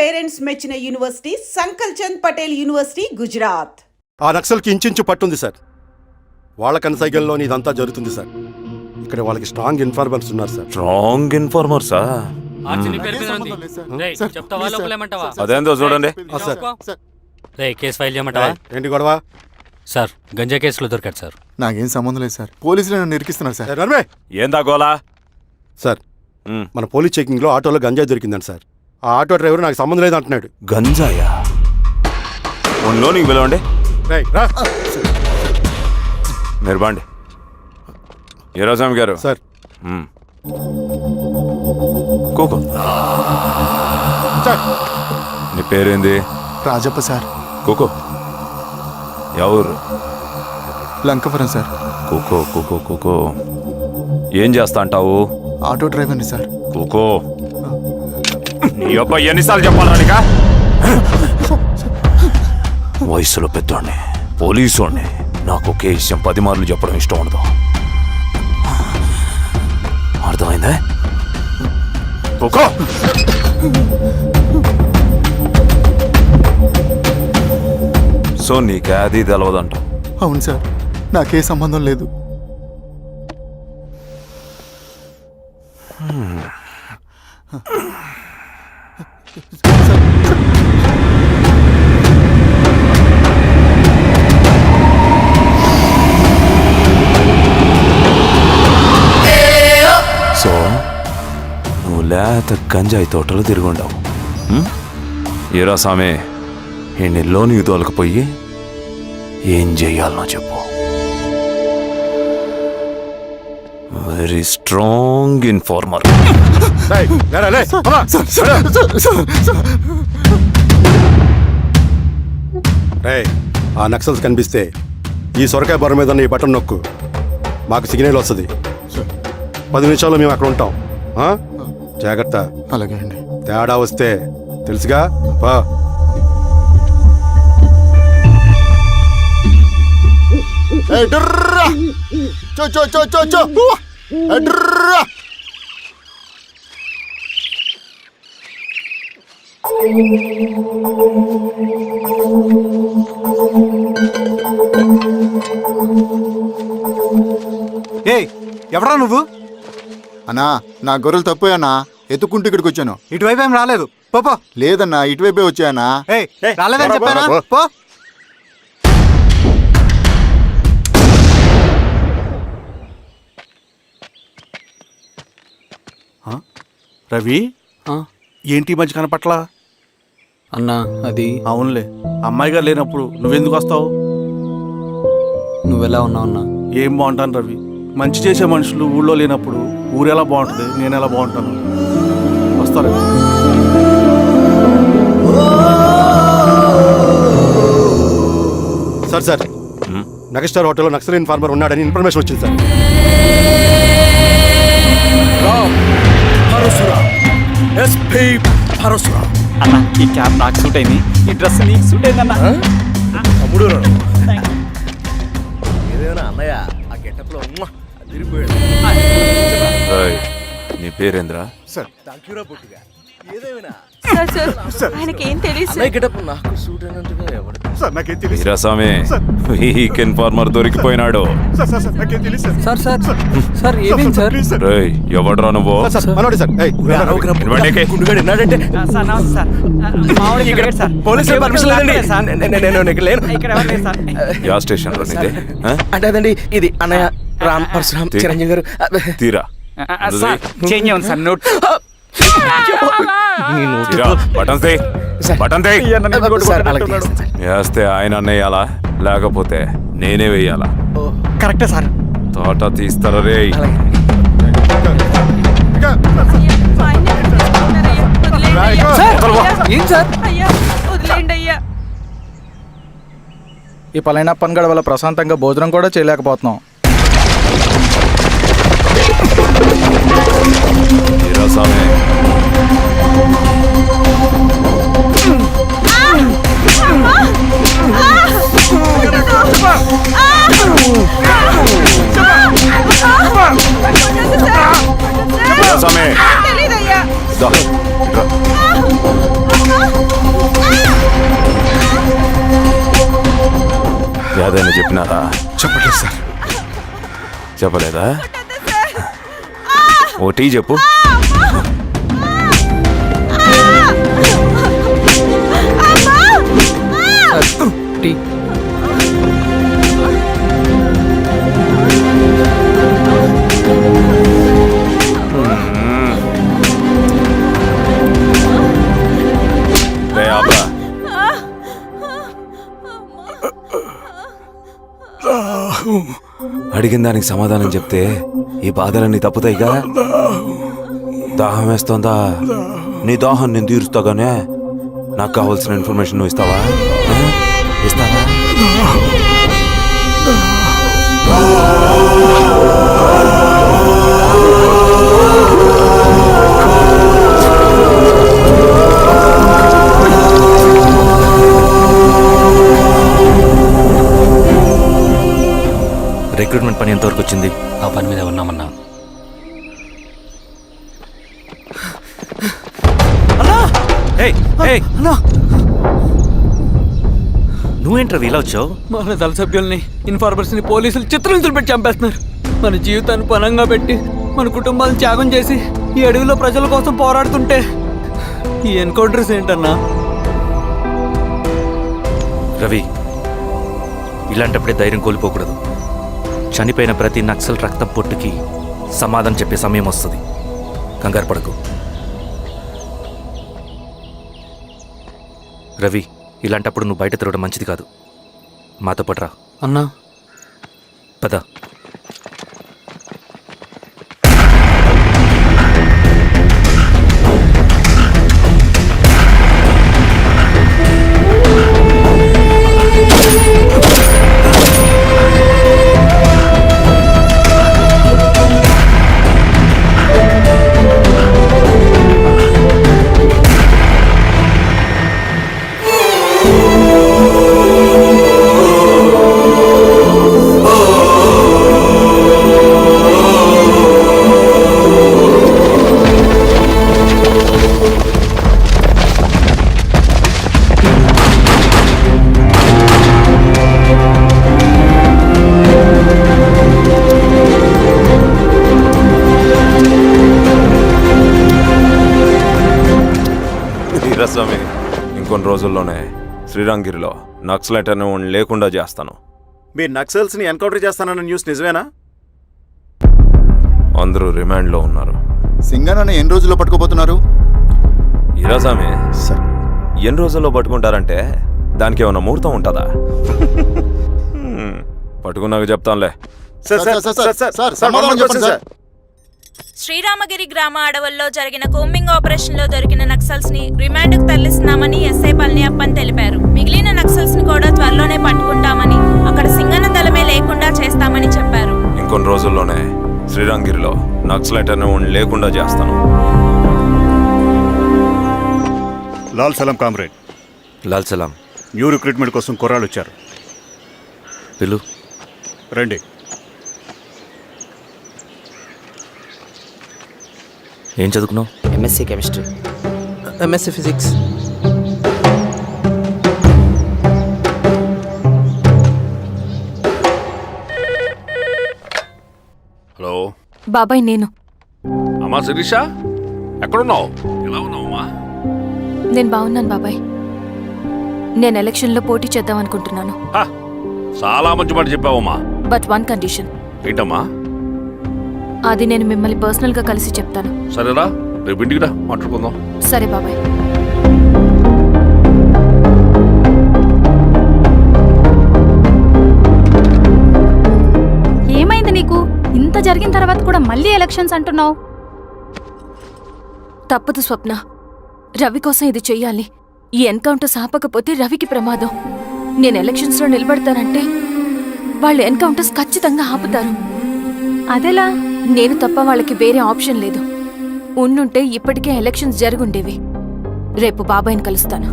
Parents మెచ్చిన university సంకల్ Chand Patel university Gujarat. ఆ నక్సల్కి ఇంచుంచు పట్టుంది sir. వాళ్ళ కనసైగల్లోని ఇదంతా జరుగుతుంది సార్. ఇక్కడ వాళ్ళకి స్ట్రాంగ్ ఇన్ఫార్మర్స్ ఉన్నారు సార్. స్ట్రాంగ్ ఇన్ఫార్మర్సా? అదేందో చూడండి. కేసు ఫైల్ చేయమంటావా? ఏంటి గొడవ సార్? గంజా కేసులో దొరికాడు సార్. నాకేం సంబంధం లేదు సార్. పోలీసులు నన్ను నిరికిస్తున్నారు సార్. రన్వే ఏందా గోలా? సార్ మన పోలీస్ చెకింగ్ లో ఆటోలో గంజాయి దొరికిందండి సార్. ఆ ఆటో డ్రైవర్ నాకు సంబంధం లేదు అంటున్నాడు. గంజాయా? ఉన్నో నీకు పిలవండి. మీరు బాండి. ఈరోజామి గారు సార్. కూకో. నీ పేరేంది? రాజప్ప సార్. కూకో. ఎవరు? లంకపురం సార్. కూకో కూకో కూకో. ఏం చేస్తా అంటావు? ఆటో డ్రైవర్ని సార్. కూకో. నీ అబ్బాయి ఎన్నిసార్లు చెప్పాలనిక? వయసులో పెద్దోడిని, పోలీసోడిని, నాకు ఒకే విషయం 10 మార్లు చెప్పడం ఇష్టం ఉండదు. అర్థమైందా? కూకో. సో నీకే అది తెలవదంట? అవును సార్, నాకే సంబంధం లేదు. సో నువ్వు లేత గంజాయి తోటలో తిరుగుండావు. ఏరా సామే, ఈ నెలలో నీకు తోలకపోయి ఏం చెయ్యాలనో చెప్పు. Very strong informer. ఆ నక్సల్స్ కనిపిస్తే ఈ సొరకాయ బొర మీద ఈ బటన్ నొక్కు, మాకు సిగ్నల్ వస్తుంది. 10 నిమిషాల్లో మేము అక్కడ ఉంటాం. జాగ్రత్త. అలాగే అండి. తేడా వస్తే తెలుసుగా. ఎవరా నువ్వు? అన్నా, నా గొర్రెలు తప్పోయన్నా, ఎత్తుకుంటూ ఇక్కడికి వచ్చాను. ఇటువైపు ఏం రాలేదు. పో. లేదన్నా, ఇటువైపే వచ్చాయన్నా. రాలేదని చెప్పానా? పో. రవి, ఏంటి మధ్య కనపట్ల? అన్నా అది అవునులే, అమ్మాయి గారు లేనప్పుడు నువ్వెందుకు వస్తావు? నువ్వెలా ఉన్నావు అన్నా? ఏం బాగుంటాను రవి, మంచి చేసే మనుషులు ఊళ్ళో లేనప్పుడు ఊరెలా బాగుంటుంది, నేను ఎలా బాగుంటాను? వస్తారా? సార్ సార్, నగస్టార్ హోటల్లో నక్సల్ ఇన్ఫార్మర్ ఉన్నాడని ఇన్ఫర్మేషన్ వచ్చింది సార్. అన్న, ఈ క్యాప్ నాకు సూట్ అయింది, ఈ డ్రెస్ నీకు సూట్ అయింది అన్న. నీ పేరేంద్రా? Week informer దొరికిపోయినాడు. ఎవడ్రా నువ్వు? యా స్టేషన్ లో అంటే అదండి ఇది అన్నయ్య రామ్ పరశురామ్ చిరంజీవి గారు. తీరా వేస్తే ఆయన అన్నయ్యాలా, లేకపోతే నేనే వెయ్యాలా? కరెక్టే సార్. తోట తీస్తారా రే? ఈ పలైన పనిగడ వల్ల ప్రశాంతంగా భోజనం కూడా చేయలేకపోతున్నాం. సమయం ఏదైనా చెప్పినారా? చెప్పట్లేదు సార్. చెప్పలేదా? ఓ టీ చెప్పు. టీ. రే ఆపరా. అడిగిన దానికి సమాధానం చెప్తే ఈ బాధలన్నీ తప్పుతాయిగా. దాహం వేస్తోందా? నీ దాహం నేను తీరుస్తాగానే నాకు కావాల్సిన ఇన్ఫర్మేషన్ నువ్వు ఇస్తావా? ఇస్తావా? రిక్రూట్మెంట్ పని ఎంతవరకు వచ్చింది? ఆ పని మీద ఉన్నామన్నా. నువ్వేంట్రా ఇలా వచ్చావు? మన దళ సభ్యుల్ని ఇన్ఫార్మర్స్ని పోలీసులు చిత్రహింసలు పెట్టి చంపేస్తున్నారు. మన జీవితాన్ని పనంగా పెట్టి మన కుటుంబాలను త్యాగం చేసి ఈ అడవిలో ప్రజల కోసం పోరాడుతుంటే ఈ ఎన్కౌంటర్స్ ఏంటన్నా? రవి, ఇలాంటప్పుడే ధైర్యం కోల్పోకూడదు. చనిపోయిన ప్రతి నక్సల్ రక్తం పొట్టుకి సమాధానం చెప్పే సమయం వస్తుంది. కంగారు పడకు. రవి, ఇలాంటప్పుడు నువ్వు బయట తిరగడం మంచిది కాదు. మాతో పట్రా. అన్నా, పద. వీరస్వామి, ఇంకొన్ని రోజుల్లోనే శ్రీరంగిరిలో నక్సలైట్ అనే వాడిని లేకుండా చేస్తాను. మీరు నక్సల్స్ని ఎన్కౌంటర్ చేస్తానన్న న్యూస్ నిజమేనా? అందరూ రిమాండ్లో ఉన్నారు. సింగనన్న ఎన్ని రోజుల్లో పట్టుకోబోతున్నారు? వీరస్వామి, ఎన్ని రోజుల్లో పట్టుకుంటారంటే దానికి ఏమన్నా ముహూర్తం ఉంటుందా? పట్టుకున్నాక చెప్తానులే. శ్రీరామగిరి గ్రామ అడవుల్లో జరిగిన కోంబింగ్ ఆపరేషన్ లో దొరికిన నక్సల్స్ ని రిమాండ్ కు తరలిస్తున్నామని ఎస్ఐ పళనియప్పన్ తెలిపారు. మిగిలిన నక్సల్స్ ని కూడా త్వరలోనే పట్టుకుంటామని, అక్కడ సింగన్న దళమే లేకుండా చేస్తామని చెప్పారు. ఇంకొన్ని రోజుల్లోనే శ్రీరంగిరిలో నక్సలైట్ అనే వాడిని లేకుండా చేస్తాను. లాల్ సలాం కామ్రేడ్. లాల్ సలాం. న్యూ రిక్రూట్మెంట్ కోసం కుర్రాళ్ళు వచ్చారు. పిలు. రండి. ఏం చదువుకున్నావు? MSc chemistry. MSc physics. Hello బాబాయ్, నేను. అమ్మా శిరీష, ఎక్కడున్నావు? ఎలా ఉన్నావమ్మా? నేను బాగున్నాను బాబాయ్. నేను ఎలక్షన్లో పోటీ చేద్దాం అనుకుంటున్నాను. చాలా మంచి మాట చెప్పావమ్మా. But one condition. ఏంటమ్మా? అది నేను మిమ్మల్ని పర్సనల్గా కలిసి చెప్తాను. సరేరా, రేపు ఇంటికి రా, మాట్లాడుకుందాం. సరే బాబాయ్. ఏమైంది నీకు? ఇంత జరిగిన తర్వాత కూడా మళ్ళీ ఎలక్షన్స్ అంటున్నావు? తప్పదు స్వప్న, రవి కోసం ఇది చెయ్యాలి. ఈ ఎన్కౌంటర్స్ ఆపకపోతే రవికి ప్రమాదం. నేను ఎలక్షన్స్లో నిలబడతానంటే వాళ్ళు ఎన్కౌంటర్స్ ఖచ్చితంగా ఆపుతారు. అదెలా? నేను తప్ప వాళ్ళకి వేరే ఆప్షన్ లేదు. ఉండుంటే ఇప్పటికే ఎలక్షన్స్ జరుగుండేవి. రేపు బాబాయ్ని కలుస్తాను.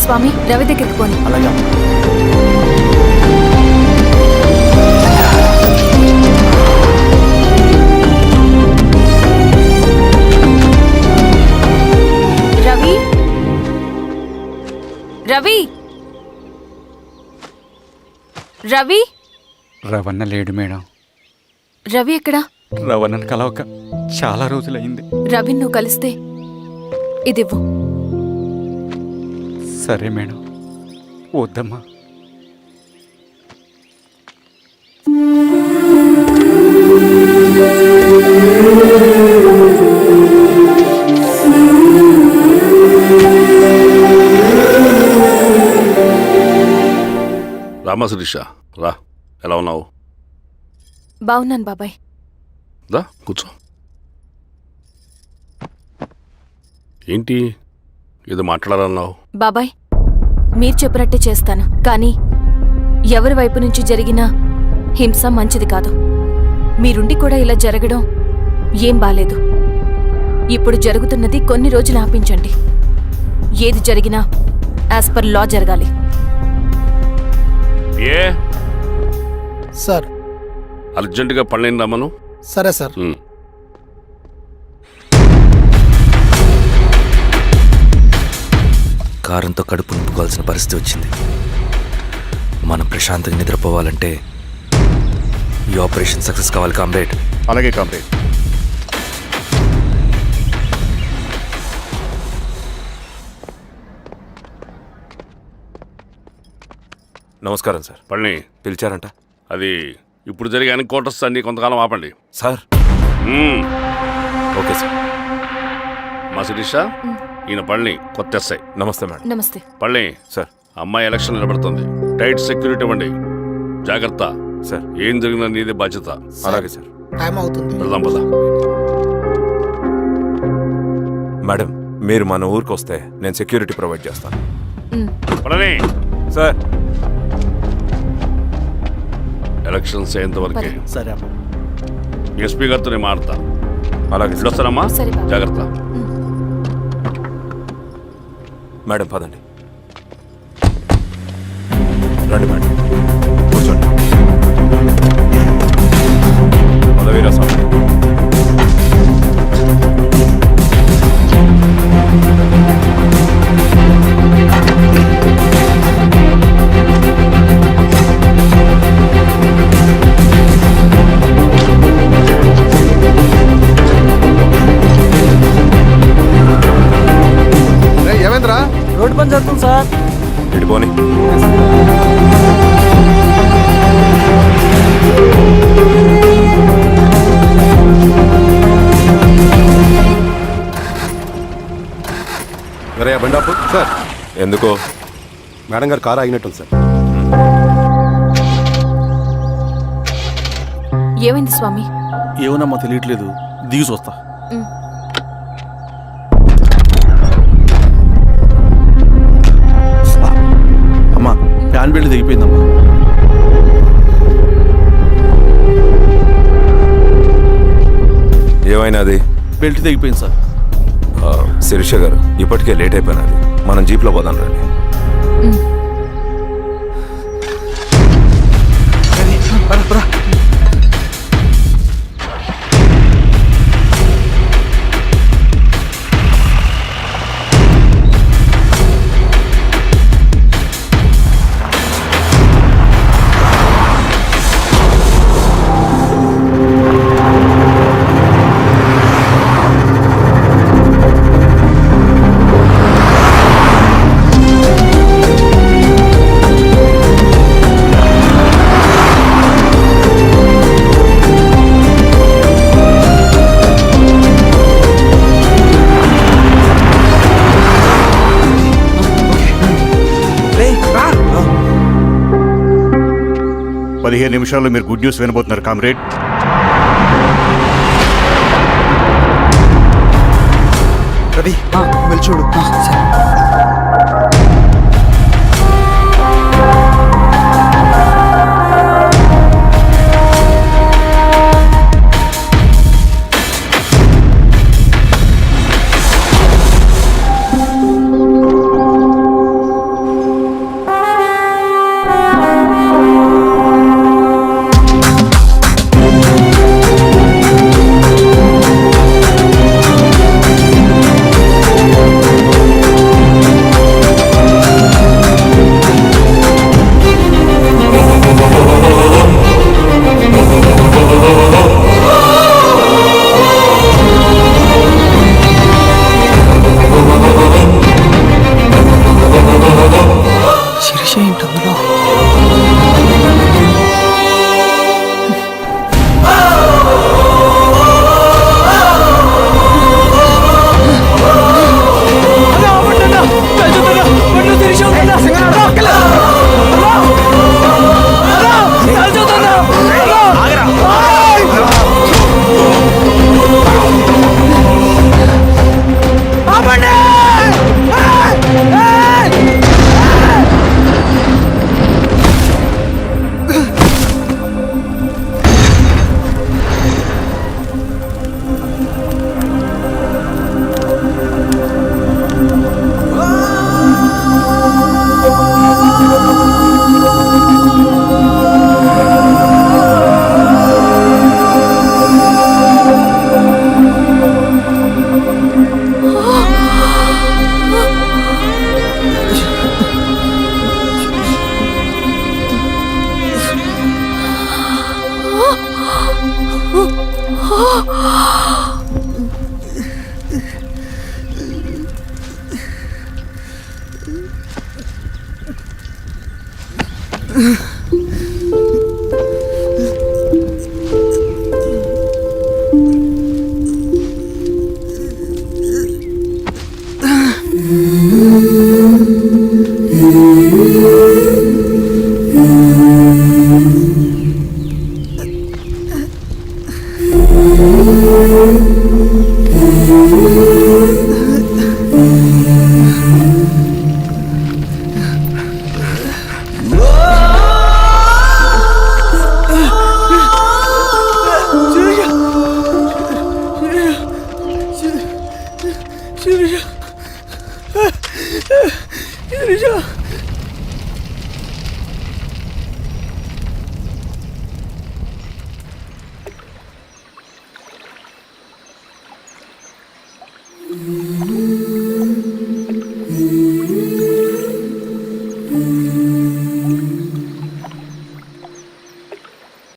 స్వామి, రవి దగ్గరికి పోనీ. అలాగే. రవి రవి రవణ లేడు మేడం. రవి ఎక్కడా? రవణను కలవక చాలా రోజులైంది. రవి నువ్వు కలిస్తే ఇదివ్వు. సరే మేడం. వద్దమ్మా. రామా శిరీష, రా. ఎలా ఉన్నావు? బాగున్నాను బాబాయ్. దా కూర్చో. ఏంటి ఏదో మాట్లాడాలన్నావు? బాబాయ్ మీరు చెప్పినట్టే చేస్తాను, కానీ ఎవరి వైపు నుంచి జరిగిన హింస మంచిది కాదు. మీరుండి కూడా ఇలా జరగడం ఏం బాలేదు. ఇప్పుడు జరుగుతున్నది కొన్ని రోజులు ఆపించండి. ఏది జరిగినా యాజ్ పర్ లా జరగాలి. ఏ సార్. అర్జెంటుగా పళ్ళని రమ్మను. సరే సార్. కారంతో కడుపు నింపుకోవాల్సిన పరిస్థితి వచ్చింది. మనం ప్రశాంతంగా నిద్రపోవాలంటే ఈ ఆపరేషన్ సక్సెస్ కావాలి కామ్రేడ్. అలాగే కామ్రేడ్. నమస్కారం సార్. పళ్ళని పిలిచారంట? అది ఇప్పుడు జరిగే ఎన్కౌంటర్స్ అన్ని కొంతకాలం ఆపండి సార్. Okay sir. మా శిరీష, ఈయన పళ్ళని కొత్త ఎస్ఐ. నమస్తే మేడం. నమస్తే. పళ్ళని సార్. అమ్మాయి ఎలక్షన్ నిలబడుతుంది. టైట్ సెక్యూరిటీ ఇవ్వండి. జాగ్రత్త సార్. ఏం జరిగినా నీదే బాధ్యత. అలాగే సార్. టైం అవుతుంది. వెళ్దాం పద. మేడం మీరు మన ఊరికి వస్తే నేను సెక్యూరిటీ ప్రొవైడ్ చేస్తాను. పళ్ళని సార్. ఎలక్షన్స్ అయ్యేంతవరకే. సరే అమ్మా. ఎస్పీ గారితో నేను మారుతా. అలాగే సార్. వస్తానమ్మా. సరే బాబు. జాగ్రత్త. మేడం పదండి. రండి మేడం, కూర్చోండి. పదవీరా స్వామి. ఏమేంద్రా? రోడ్డు పని జరుగుతుంది సార్. ఇడిపోని. వేరే బండాపు సార్. ఎందుకో? మేడం గారు కారు ఆగినట్టుంది సార్. ఏమైంది స్వామి? ఏమోనమ్మా తెలియట్లేదు. దిగి చూస్తా. అమ్మా ఫ్యాన్ బెల్ట్ దిగిపోయిందమ్మా. ఏమైనా అది? బెల్ట్ దిగిపోయింది సార్. శిరీష గారు, ఇప్పటికే లేట్ అయిపోయినది. మనం జీప్లో పోదాం రండి. నిమిషాల్లో మీరు గుడ్ న్యూస్ వినబోతున్నారు కామ్రేడ్. రవి వెళ్ళి చూడు.